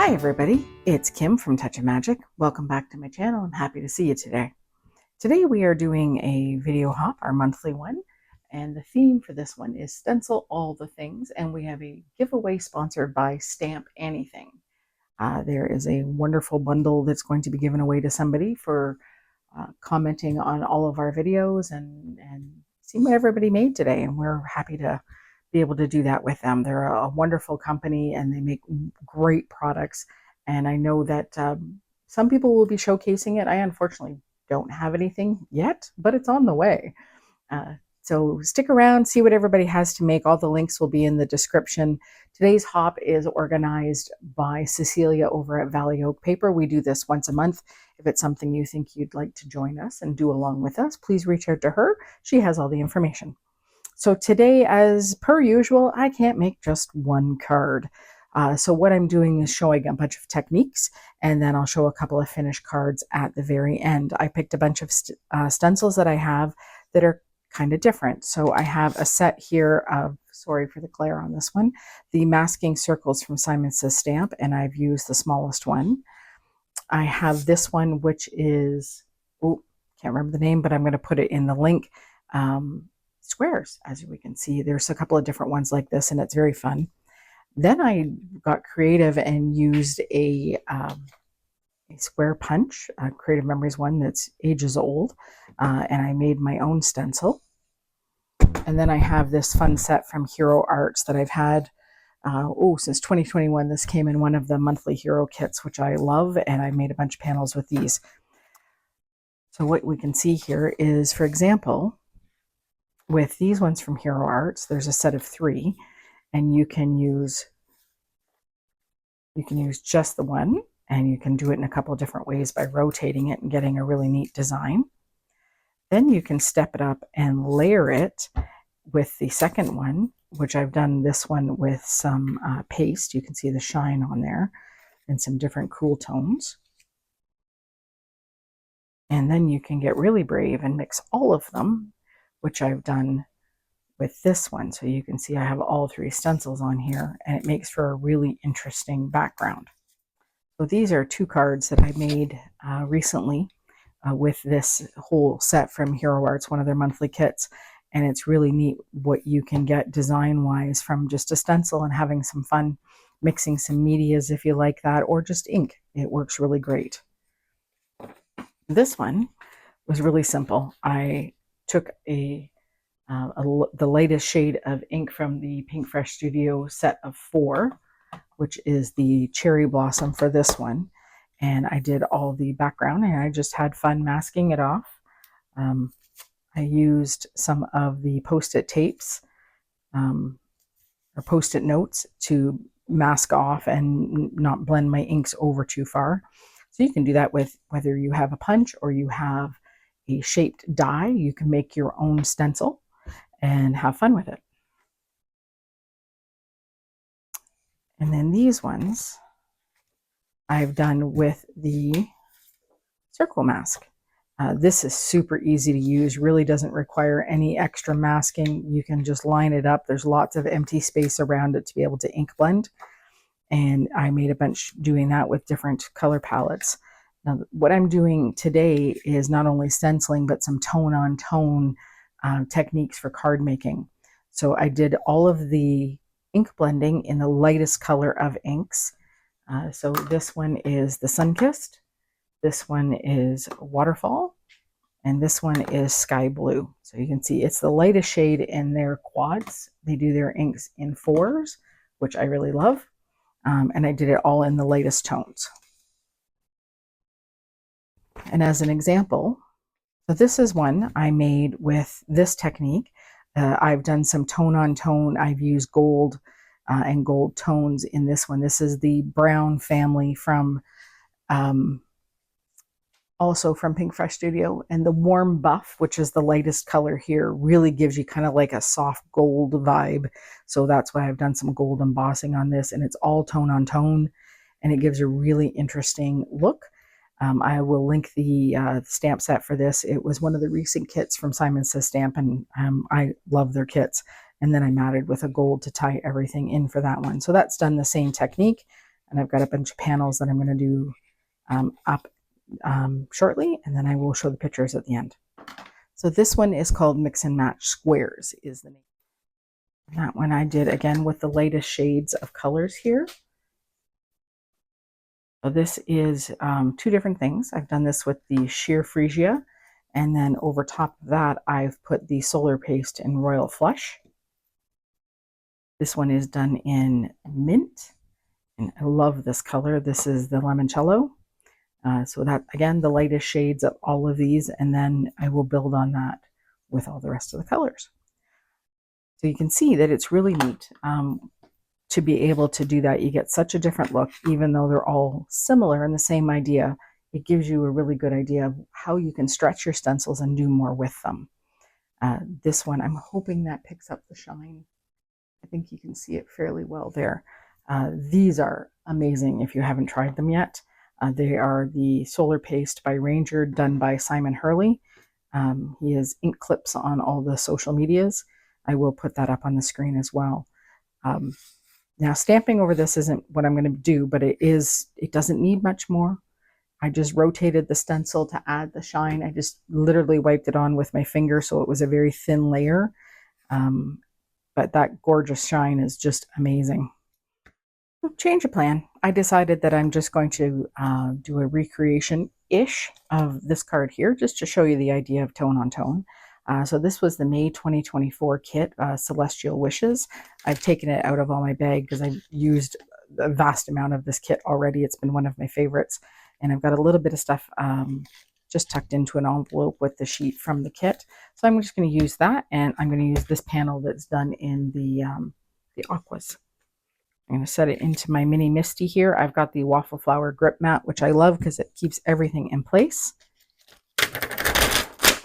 Hi everybody, it's Kim from Touch of Magic. Welcome back to my channel. I'm happy to see you today. Today we are doing a video hop, our monthly one, and the theme for this one is Stencil All The Things, and we have a giveaway sponsored by Stamp Anything. There is a wonderful bundle that's going to be given away to somebody for commenting on all of our videos and seeing what everybody made today, and we're happy to be able to do that with them. They're a wonderful company and they make great products. And I know that some people will be showcasing it. I unfortunately don't have anything yet, but it's on the way. So stick around, see what everybody has to make. All the links will be in the description. Today's hop is organized by Cecilia over at Valley Oak Paper. We do this once a month. If it's something you think you'd like to join us and do along with us, please reach out to her. She has all the information. So today, as per usual, I can't make just one card. So what I'm doing is showing a bunch of techniques, and then I'll show a couple of finished cards at the very end. I picked a bunch of stencils that I have that are kind of different. So I have a set here of, sorry for the glare on this one, the masking circles from Simon Says Stamp, and I've used the smallest one. I have this one, which is, oh, can't remember the name, but I'm going to put it in the link. Squares, as we can see. There's a couple of different ones like this, and it's very fun. Then I got creative and used a square punch, Creative Memories one that's ages old, and I made my own stencil. And then I have this fun set from Hero Arts that I've had since 2021. This came in one of the monthly hero kits, which I love, and I made a bunch of panels with these. So what we can see here is, for example, with these ones from Hero Arts, there's a set of 3, and you can use just the one, and you can do it in a couple of different ways by rotating it and getting a really neat design. Then you can step it up and layer it with the second one, which I've done this one with some paste. You can see the shine on there and some different cool tones. And then you can get really brave and mix all of them, which I've done with this one. So you can see I have all 3 stencils on here, and it makes for a really interesting background. So these are 2 cards that I made recently with this whole set from Hero Arts, one of their monthly kits. And it's really neat what you can get design-wise from just a stencil and having some fun mixing some medias if you like that, or just ink. It works really great. This one was really simple. I took the latest shade of ink from the Pinkfresh Studio set of 4, which is the cherry blossom for this one. And I did all the background, and I just had fun masking it off. I used some of the Post-it tapes or Post-it notes to mask off and not blend my inks over too far. So you can do that with whether you have a punch or you have a shaped die. You can make your own stencil and have fun with it. And then these ones I've done with the circle mask. This is super easy to use, really doesn't require any extra masking. You can just line it up. There's lots of empty space around it to be able to ink blend. And I made a bunch doing that with different color palettes. Now, what I'm doing today is not only stenciling, but some tone-on-tone techniques for card making. So I did all of the ink blending in the lightest color of inks. So this one is the Sunkissed, this one is Waterfall, and this one is Sky Blue. So you can see it's the lightest shade in their quads. They do their inks in 4s, which I really love. And I did it all in the latest tones. And as an example, so this is one I made with this technique. I've done some tone-on-tone. I've used gold and gold tones in this one. This is the Brown family from also from Pinkfresh Studio. And the Warm Buff, which is the lightest color here, really gives you kind of like a soft gold vibe. So that's why I've done some gold embossing on this, and it's all tone-on-tone, and it gives a really interesting look. I will link the stamp set for this. It was one of the recent kits from Simon Says Stamp, and I love their kits. And then I matted with a gold to tie everything in for that one. So that's done the same technique. And I've got a bunch of panels that I'm going to do up shortly, and then I will show the pictures at the end. So this one is called Mix and Match Squares is the name. That one I did again with the lightest shades of colors here. So this is two different things. I've done this with the sheer freesia, and then over top of that I've put the solar paste in Royal Flush. This one is done in mint, and I love this color. This is the limoncello. So that, again, the lightest shades of all of these, and then I will build on that with all the rest of the colors. So you can see that it's really neat to be able to do that. You get such a different look, even though they're all similar in the same idea. It gives you a really good idea of how you can stretch your stencils and do more with them. This one, I'm hoping that picks up the shine. I think you can see it fairly well there. These are amazing if you haven't tried them yet. They are the Solar Paste by Ranger, done by Simon Hurley. He has ink clips on all the social medias. I will put that up on the screen as well. Now, stamping over this isn't what I'm going to do, but it doesn't need much more. I just rotated the stencil to add the shine. I just literally wiped it on with my finger, so it was a very thin layer. But that gorgeous shine is just amazing. Change of plan. I decided that I'm just going to do a recreation-ish of this card here, just to show you the idea of tone on tone. So this was the May 2024 kit, Celestial Wishes. I've taken it out of all my bag because I've used a vast amount of this kit already. It's been one of my favorites. And I've got a little bit of stuff just tucked into an envelope with the sheet from the kit. So I'm just going to use that, and I'm going to use this panel that's done in the aquas. I'm going to set it into my mini Misty here. I've got the Waffle Flower Grip Mat, which I love because it keeps everything in place.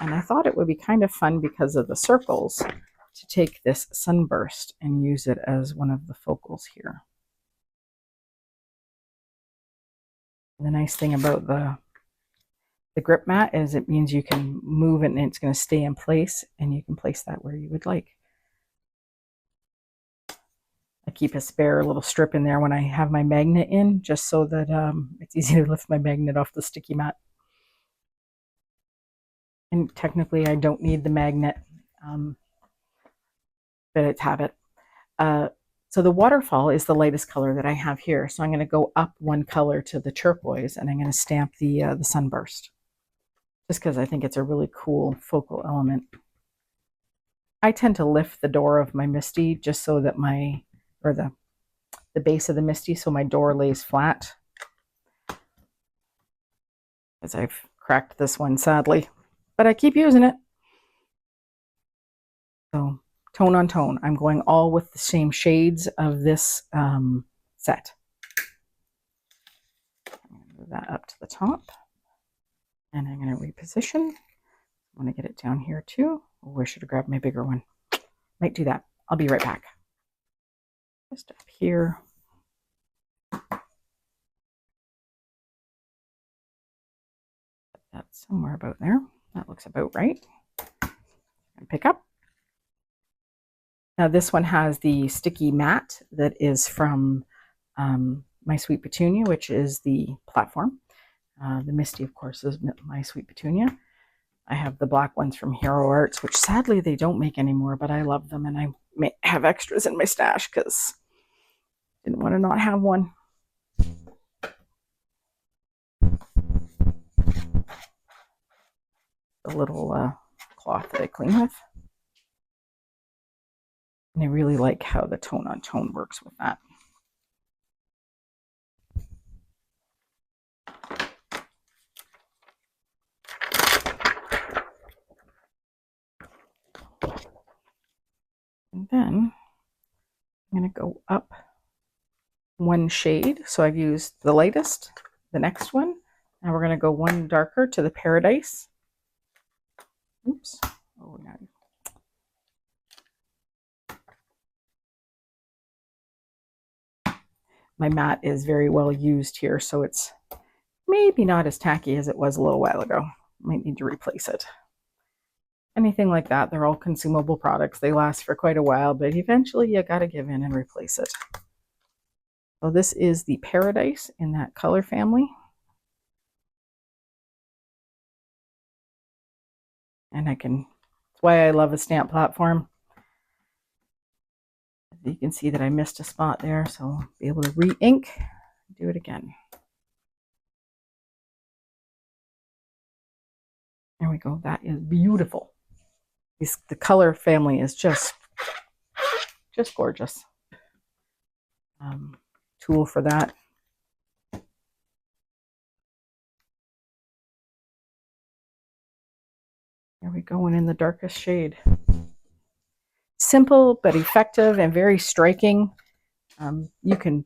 And I thought it would be kind of fun because of the circles to take this Sunburst and use it as one of the focals here. The nice thing about the grip mat is it means you can move it and it's going to stay in place, and you can place that where you would like. I keep a spare little strip in there when I have my magnet in, just so that it's easy to lift my magnet off the sticky mat. And technically I don't need the magnet, but it's habit. So the waterfall is the lightest color that I have here. So I'm going to go up one color to the turquoise, and I'm going to stamp the Sunburst, just because I think it's a really cool focal element. I tend to lift the door of my Misty just so that the base of the Misty, so my door lays flat, as I've cracked this one sadly, but I keep using it. So tone on tone, I'm going all with the same shades of this set. I'm going to move that up to the top, and I'm going to reposition. I want to get it down here too. Oh, I should have grabbed my bigger one. Might do that. I'll be right back. Just up here. That's somewhere about there. That looks about right. And pick up. Now this one has the sticky mat that is from My Sweet Petunia, which is the platform. The Misty, of course, is My Sweet Petunia. I have the black ones from Hero Arts, which sadly they don't make anymore, but I love them, and I may have extras in my stash because I didn't want to not have one. The little cloth that I clean with. And I really like how the tone on tone works with that. And then I'm going to go up one shade. So I've used the lightest, the next one. Now we're going to go one darker to the Paradise. Oops. Oh, no. My mat is very well used here, so it's maybe not as tacky as it was a little while ago. Might need to replace it. Anything like that, they're all consumable products. They last for quite a while, but eventually you got to give in and replace it. So this is the Paradise in that color family. And that's why I love a stamp platform. You can see that I missed a spot there, so I'll be able to re-ink, do it again. There we go. That is beautiful. The color family is just gorgeous. Tool for that. There we go, and in the darkest shade. Simple but effective and very striking. You can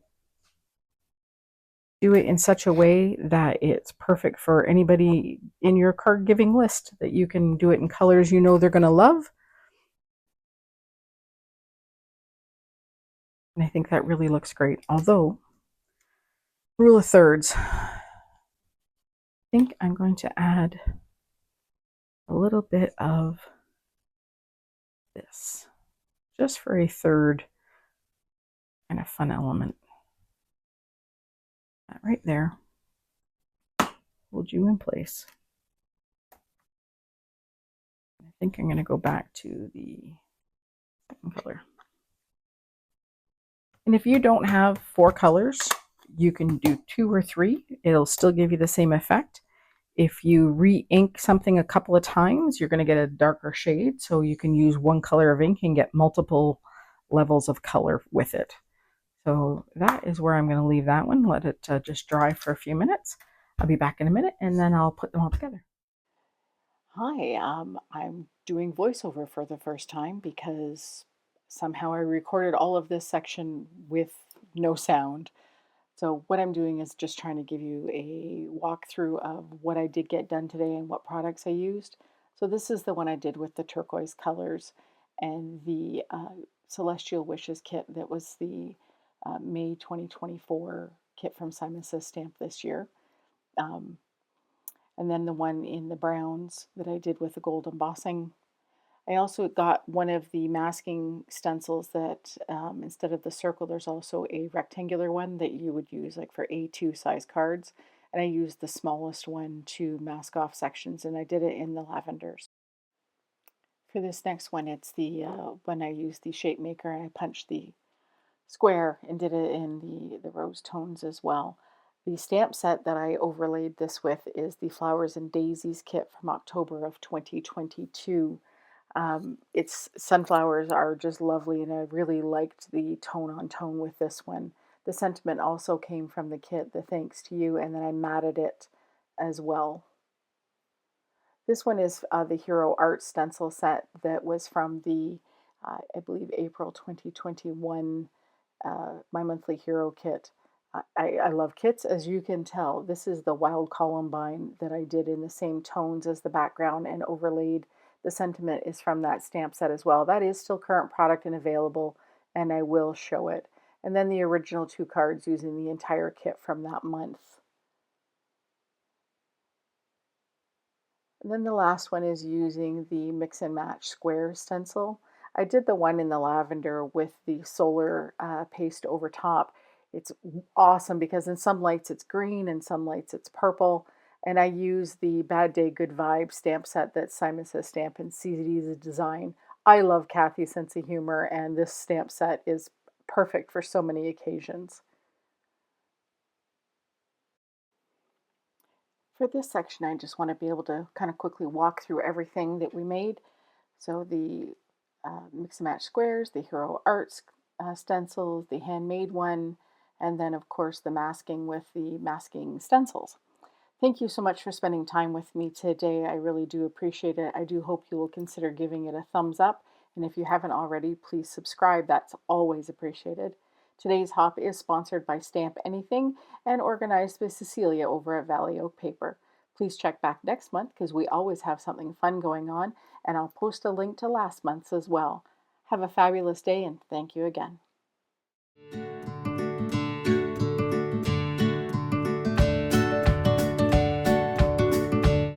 do it in such a way that it's perfect for anybody in your card giving list, that you can do it in colors you know they're going to love. And I think that really looks great. Although, rule of thirds, I think I'm going to add a little bit of this, just for a third kind of fun element. That right there, hold you in place. I think I'm going to go back to the second color. And if you don't have 4 colors, you can do 2 or 3. It'll still give you the same effect. If you re-ink something a couple of times, you're going to get a darker shade. So you can use 1 color of ink and get multiple levels of color with it. So that is where I'm going to leave that one. Let it just dry for a few minutes. I'll be back in a minute and then I'll put them all together. Hi, I'm doing voiceover for the first time because somehow I recorded all of this section with no sound. So what I'm doing is just trying to give you a walkthrough of what I did get done today and what products I used. So this is the one I did with the turquoise colors and the Celestial Wishes kit that was the May 2024 kit from Simon Says Stamp this year. And then the one in the browns that I did with the gold embossing. I also got one of the masking stencils that instead of the circle, there's also a rectangular one that you would use like for A2 size cards. And I used the smallest one to mask off sections, and I did it in the lavenders. For this next one, it's the when I used the shape maker and I punched the square and did it in the rose tones as well. The stamp set that I overlaid this with is the Flowers and Daisies kit from October of 2022. Its sunflowers are just lovely, and I really liked the tone on tone with this one. The sentiment also came from the kit, the thanks to you, and then I matted it as well. This one is the Hero Art stencil set that was from the, I believe, April 2021 My Monthly Hero kit. I love kits, as you can tell. This is the Wild Columbine that I did in the same tones as the background and overlaid. The sentiment is from that stamp set as well. That is still current product and available, and I will show it. And then the original 2 cards using the entire kit from that month. And then the last one is using the Mix and Match square stencil. I did the one in the lavender with the solar paste over top. It's awesome because in some lights it's green, and some lights it's purple. And I use the Bad Day Good Vibe stamp set that Simon Says Stamp and CZ's design. I love Kathy's sense of humor, and this stamp set is perfect for so many occasions. For this section, I just want to be able to kind of quickly walk through everything that we made. So the Mix and Match squares, the Hero Arts stencils, the handmade one, and then of course the masking with the masking stencils. Thank you so much for spending time with me today. I really do appreciate it. I do hope you will consider giving it a thumbs up. And if you haven't already, please subscribe. That's always appreciated. Today's hop is sponsored by Stamp Anything and organized by Cecilia over at Valley Oak Paper. Please check back next month because we always have something fun going on, and I'll post a link to last month's as well. Have a fabulous day, and thank you again.